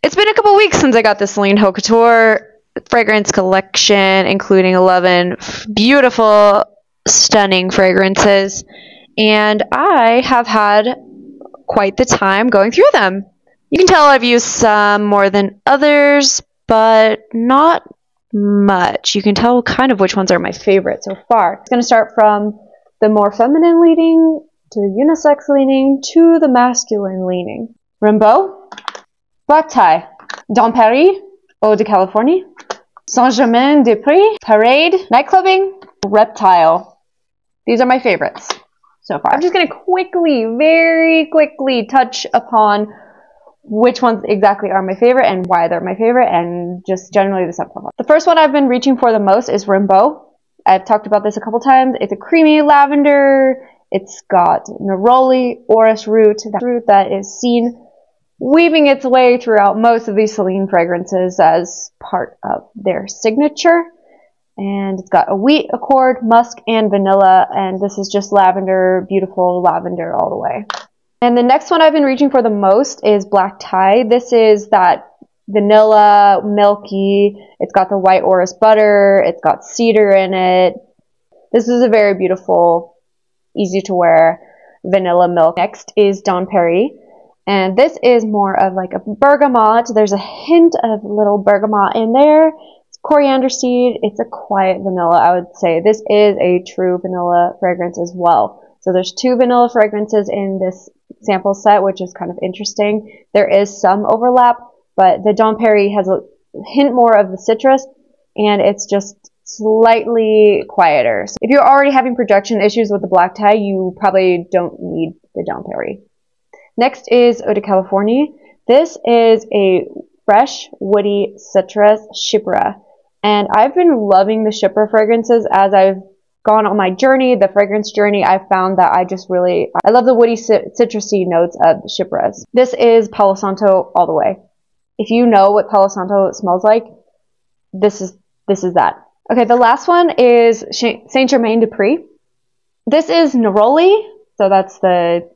It's been a couple weeks since I got the Celine Haute Couture fragrance collection, including 11 beautiful, stunning fragrances, and I have had quite the time going through them. You can tell I've used some more than others, but not much. You can tell kind of which ones are my favorite so far. It's going to start from the more feminine leaning, to the unisex leaning, to the masculine leaning. Rimbaud, Black Tie, Dom Paris, Eau de Californie, Saint-Germain-des-Prés, Parade, Nightclubing, Reptile. These are my favorites so far. I'm just going to very quickly touch upon which ones exactly are my favorite and why they're my favorite, and just generally the subclass. The first one I've been reaching for the most is Rimbaud. I've talked about this a couple times. It's a creamy lavender. It's got neroli, orris root, that root that is seen weaving its way throughout most of these Celine fragrances as part of their signature. And it's got a wheat, accord, musk, and vanilla, and this is just lavender, beautiful lavender all the way. And the next one I've been reaching for the most is Black Tie. This is that vanilla, milky, it's got the white orris butter, it's got cedar in it. This is a very beautiful, easy to wear vanilla milk. Next is Dom Paris, and this is more of like a bergamot. There's a hint of little bergamot in there. It's coriander seed. It's a quiet vanilla, I would say. This is a true vanilla fragrance as well. So there's 2 vanilla fragrances in this sample set, which is kind of interesting. There is some overlap, but the Dom Paris has a hint more of the citrus, and it's just slightly quieter. So if you're already having projection issues with the Black Tie, you probably don't need the Dom Paris. Next is Eau de Californie. This is a fresh, woody citrus chypre, and I've been loving the chypre fragrances as I've gone on my journey, the fragrance journey. I found that I love the woody citrusy notes of the chypres. This is Palo Santo all the way. If you know what Palo Santo smells like, this is that. Okay, the last one is Saint-Germain-des-Prés. This is neroli, so that's the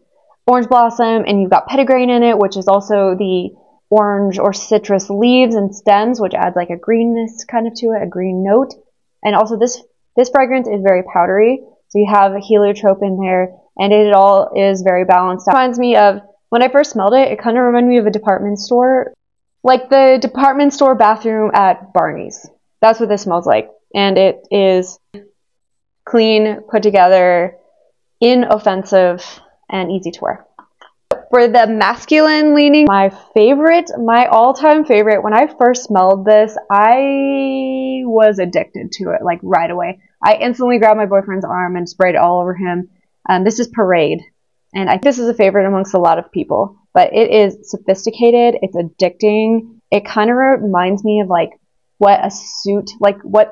orange blossom, and you've got petitgrain in it, which is also the orange or citrus leaves and stems, which adds like a greenness kind of to it, a green note. And also this fragrance is very powdery, so you have a heliotrope in there, and it all is very balanced. It reminds me of, when I first smelled it, it kind of reminded me of a department store, like the department store bathroom at Barney's. That's what this smells like, and it is clean, put together, inoffensive, and easy to wear. For the masculine leaning, my all-time favorite, when I first smelled this, I was addicted to it, like right away. I instantly grabbed my boyfriend's arm and sprayed it all over him. This is Parade, and I think this is a favorite amongst a lot of people, but it is sophisticated, it's addicting. It kind of reminds me of like what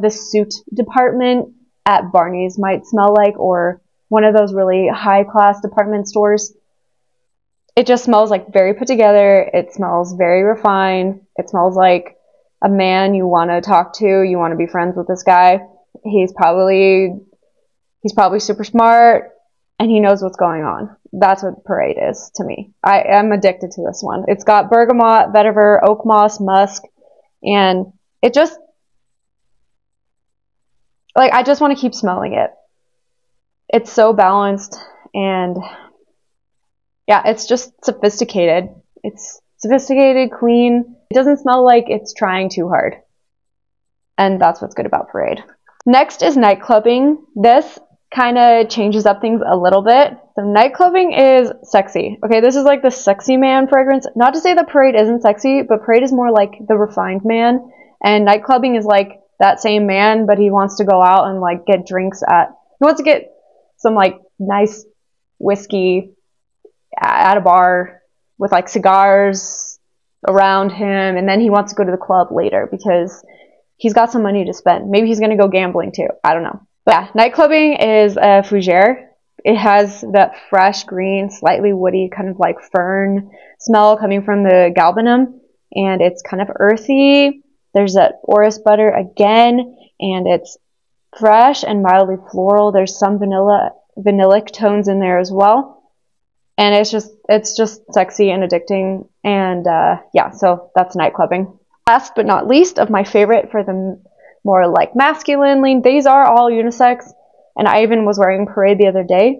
the suit department at Barney's might smell like, or one of those really high-class department stores. It just smells like very put together. It smells very refined. It smells like a man you want to talk to. You want to be friends with this guy. He's probably super smart, and he knows what's going on. That's what Parade is to me. I am addicted to this one. It's got bergamot, vetiver, oak moss, musk, and it just, like, I just want to keep smelling it. It's so balanced, and yeah, it's just sophisticated. It's sophisticated, clean. It doesn't smell like it's trying too hard. And that's what's good about Parade. Next is Nightclubing. This kind of changes up things a little bit. So Nightclubing is sexy. Okay, this is like the sexy man fragrance. Not to say that Parade isn't sexy, but Parade is more like the refined man. And Nightclubing is like that same man, but he wants to go out and like get drinks he wants to get some like nice whiskey at a bar with like cigars around him, and then he wants to go to the club later because he's got some money to spend. Maybe he's going to go gambling too. I don't know. But yeah, Nightclubing is a fougere. It has that fresh green, slightly woody, kind of like fern smell coming from the galbanum, and it's kind of earthy. There's that orris butter again, and it's fresh and mildly floral. There's some vanillic tones in there as well. and it's just sexy and addicting. And yeah, so that's Nightclubbing. Last but not least of my favorite for the more like masculine lean, these are all unisex, and I even was wearing Parade the other day.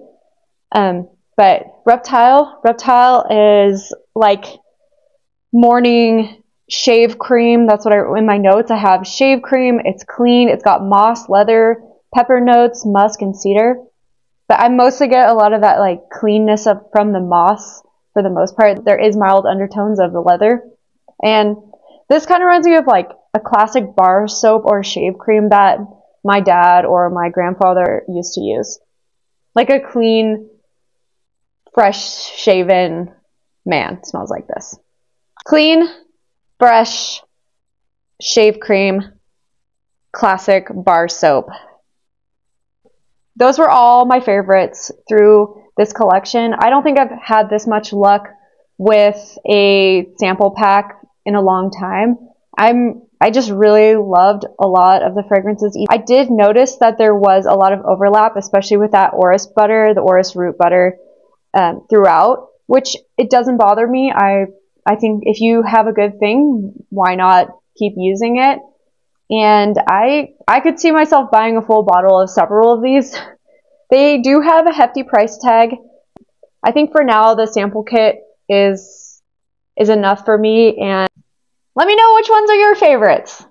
But Reptile is like morning shave cream. That's what in my notes I have shave cream. It's clean. It's got moss, leather, pepper notes, musk, and cedar. But I mostly get a lot of that like cleanness from the moss for the most part. There is mild undertones of the leather. And this kind of reminds me of like a classic bar soap or shave cream that my dad or my grandfather used to use. Like a clean, fresh shaven man smells like this. Clean, fresh, shave cream, classic bar soap. Those were all my favorites through this collection. I don't think I've had this much luck with a sample pack in a long time. I just really loved a lot of the fragrances. I did notice that there was a lot of overlap, especially with that orris butter, the orris root butter, throughout, which it doesn't bother me. I think if you have a good thing, why not keep using it? And I could see myself buying a full bottle of several of these. They do have a hefty price tag. I think for now the sample kit is enough for me, and let me know which ones are your favorites.